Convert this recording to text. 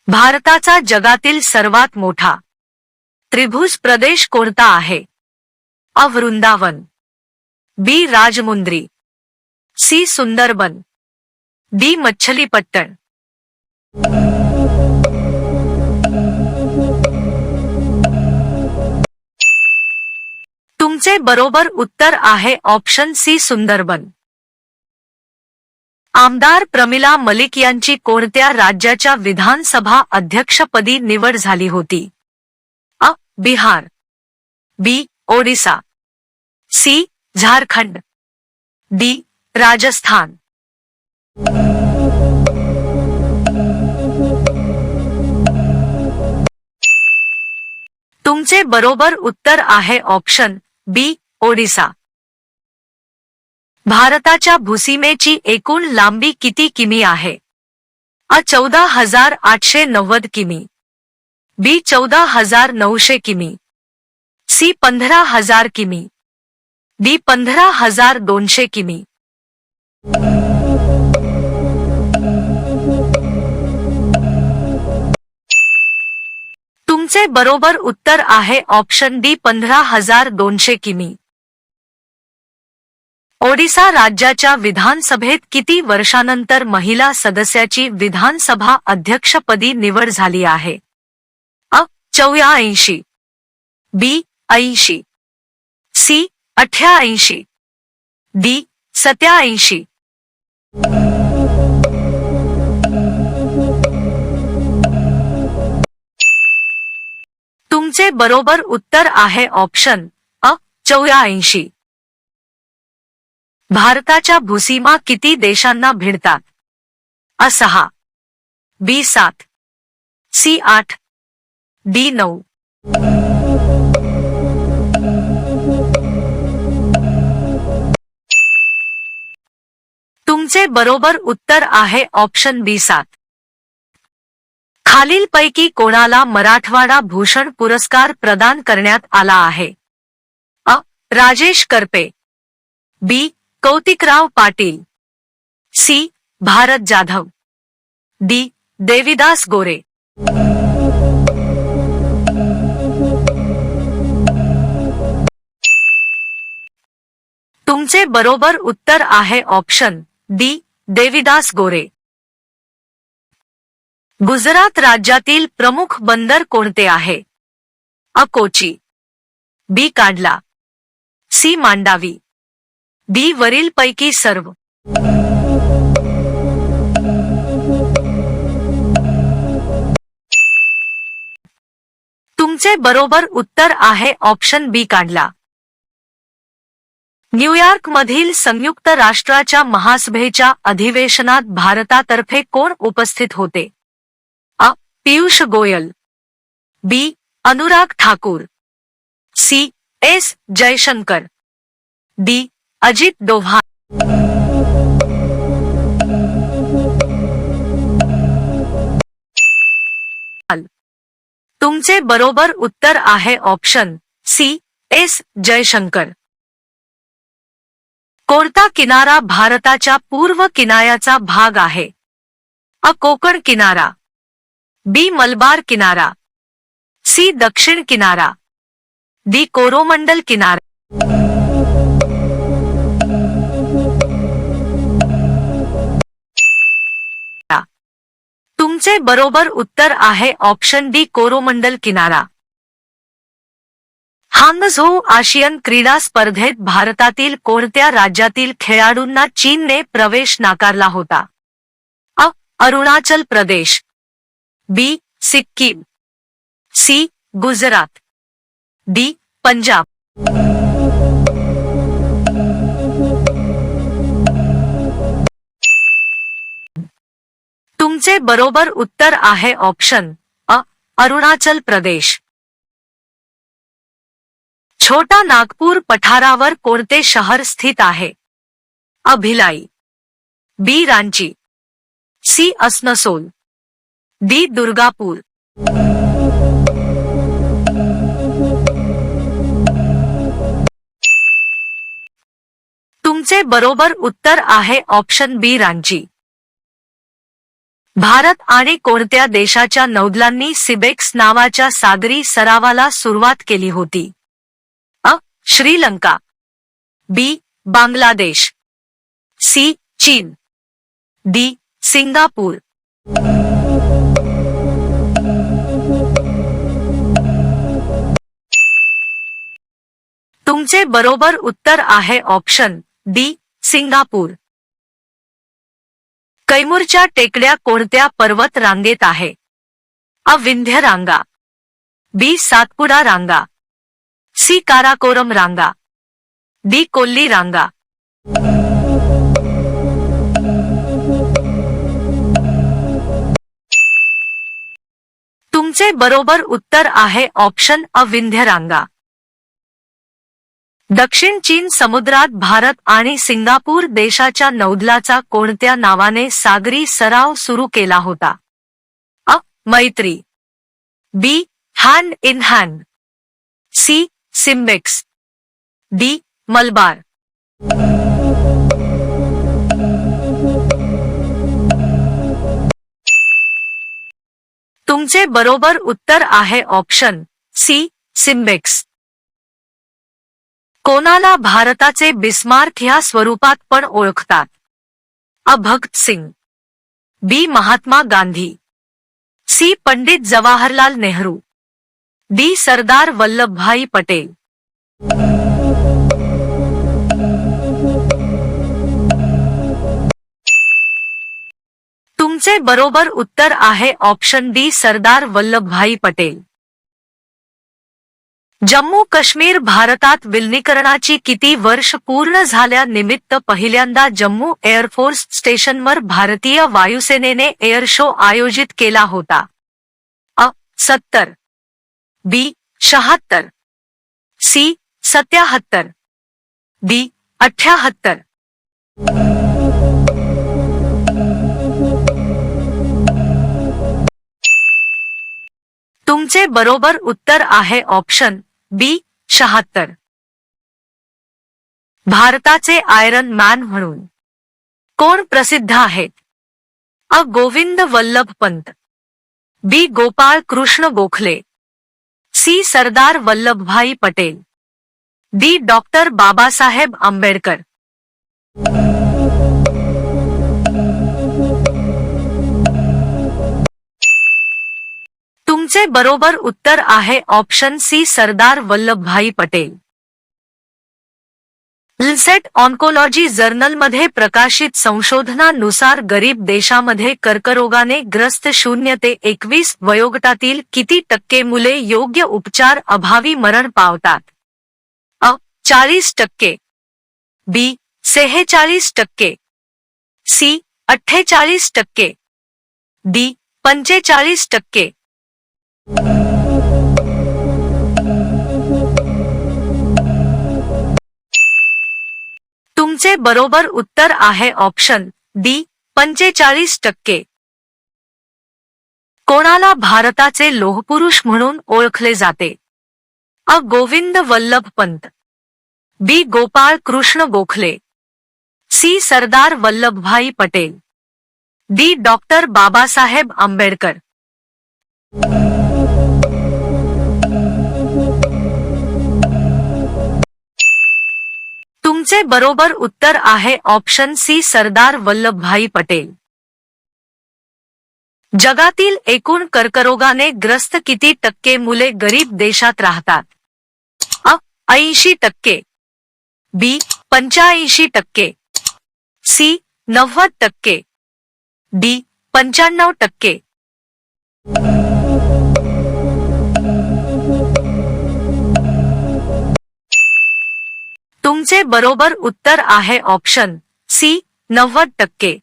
भारताचा जगातील सर्वात मोठा त्रिभुज प्रदेश कोणता आहे? अ. वृंदावन, बी. राजमुंद्री, सी. सुंदरबन, डी. मच्छलीपट्टण. तुमचे बरोबर उत्तर आहे ऑप्शन सी. सुंदरबन. आमदार प्रमिला मलिक यांची कोणत्या राज्याच्या विधानसभा अध्यक्षपदी निवड झाली होती? अ. बिहार, बी. ओडिसा, सी. झारखंड, डी. राजस्थान. तुमचे बरोबर उत्तर आहे ऑप्शन बी. ओडिसा. भारताच्या भूसीमेची एकूण लांबी किती किमी आहे? अ. 14,890 किमी, बी. 14,900 किमी, सी. 15,000 किमी, डी. 15,200 किमी. तुमचे बरोबर उत्तर आहे ऑप्शन डी. 15,200 किमी. ओडिसा राज्याच्या विधानसभेत किती वर्षानंतर महिला सदस्याची विधानसभा अध्यक्षपदी निवड झाली आहे? अ. 84, बी. 80, सी. 88, डी. 87. तुमचे बरोबर उत्तर आहे ऑप्शन अ. 84. भारताच्या भूसीमा किती देशांना भिडतात? अ. 6, बी. 7, सी. 8, डी. 9. तुमचे बरोबर उत्तर आहे ऑप्शन बी. 7. खालीलपैकी कोणाला मराठवाडा भूषण पुरस्कार प्रदान करण्यात आला आहे? अ. राजेश करपे, बी. कौतिकराव पाटील, सी. भारत जाधव, डी. देविदास गोरे. तुमचे बरोबर उत्तर आहे ऑप्शन डी. देविदास गोरे. गुजरात राज्यातील प्रमुख बंदर कोणते आहे? अ. कोची, बी. कांडला, सी. मांडावी, डी. वरीलपैकी सर्व. तुमचे बरोबर उत्तर आहे ऑप्शन बी. कांडला. न्यूयॉर्कमधील संयुक्त राष्ट्राच्या महासभेच्या अधिवेशनात भारतातर्फे कोण उपस्थित होते? अ. Piyush Goyal, B. Anurag Thakur, C. S. Jaishankar, D. Ajit Doval. तुमचे बरोबर उत्तर आहे ऑप्शन सी. एस. जयशंकर. कोणता किनारा भारताच्या पूर्व किनाऱ्याचा भाग आहे? अ. कोकण किनारा, बी. मलबार किनारा, सी. दक्षिण किनारा, डी. कोरोमंडल किनारा. तुमचे बरोबर उत्तर आहे ऑप्शन डी. कोरोमंडल किनारा. हांगझोऊ आशियन क्रीडा स्पर्धेत भारतातील कोणत्या राज्यातील खेळाडूंना चीनने प्रवेश नाकारला होता? अ. अरुणाचल प्रदेश, बी. सिक्कीम, सी. गुजरात, डी. पंजाब. तुमचे बरोबर उत्तर आहे ऑप्शन अ. अरुणाचल प्रदेश. छोटा नागपूर पठारावर कोणते शहर स्थित आहे? अ. भिलाई, बी. रांची, सी. असनसोल, डी. दुर्गापूर. तुमचे बरोबर उत्तर आहे ऑप्शन बी. रांची. भारत आणि कोणत्या देशाच्या नौदलांनी सिबेक्स नावाच्या सागरी सरावाला सुरुवात केली होती? अ. श्रीलंका, बी. बांगलादेश, सी. चीन, डी. सिंगापूर. तुमचे बरोबर उत्तर आहे ऑप्शन डी. सिंगापूर. कैमूरच्या टेकड्या कोणत्या पर्वत रांगेत आहे? अ. विंध्य रांगा, बी. सातपुडा रांगा, सी. काराकोरम रांगा, डी. कोल्ली रांगा. तुमचे बरोबर उत्तर आहे ऑप्शन अ. विंध्य रांगा. दक्षिण चीन समुद्रात भारत आणि सिंगापूर देशाच्या नौदलाचा कोणत्या नावाने सागरी सराव सुरू केला होता? अ. Maitree, B. Hand in hand, C. SIMBEX, D. Malabar. तुमचे बरोबर उत्तर आहे ऑप्शन सी. सिम्बेक्स. कोणाला भारताचे बिस्मार्क ह्या स्वरूपात पण ओळखतात? अ. भगत सिंग, बी. महात्मा गांधी, सी. पंडित जवाहरलाल नेहरू, डी. सरदार वल्लभभाई पटेल. तुमचे बरोबर उत्तर आहे ऑप्शन डी. सरदार वल्लभभाई पटेल. जम्मू काश्मीर भारतात विलिनीकरणाची किती वर्ष पूर्ण झाल्यानिमित्त पहिल्यांदा जम्मू एअरफोर्स स्टेशनवर भारतीय वायुसेनेने एअर शो आयोजित केला होता? अ. 70, बी. 76, सी. 77, डी. 78. तुमचे बरोबर उत्तर आहे ऑप्शन बी. 76. भारताचे आयरन मॅन म्हणून कोण प्रसिद्ध आहेत? अ. गोविंद वल्लभ पंत, बी. Gopal Krishna Gokhale, C. Sardar Vallabhbhai Patel, D. Doctor Babasaheb Ambedkar. तुमचे बरोबर उत्तर आहे option C. Sardar Vallabhbhai Patel. Lancet oncology जर्नलमध्ये प्रकाशित संशोधनानुसार गरीब देशामध्ये कर्करोगाने ग्रस्त 0 ते 21 वयोगटातील किती टक्के मुले योग्य उपचार अभावी मरण पावतात? अ. 40%, बी. 46%, सी. 48%, डी. 45%. तुमचे बरोबर उत्तर आहे ऑप्शन डी. 45%. कोणाला भारताचे लोहपुरुष म्हणून ओळखले जाते? अ. गोविंद वल्लभ पंत, बी. Gopal Krishna Gokhale, C. Sardar Vallabhbhai Patel, D. Doctor Babasaheb Ambedkar. तुमचे बरोबर उत्तर आहे ऑप्शन सी. सरदार वल्लभभाई पटेल. जगातील एकूण कर्करोगाने ग्रस्त किती टक्के मुले गरीब देशात राहतात? अ. 80%, बी. 85%, सी. 90%, डी. 95%. तुमचे बरोबर उत्तर आहे ऑप्शन सी. 90%.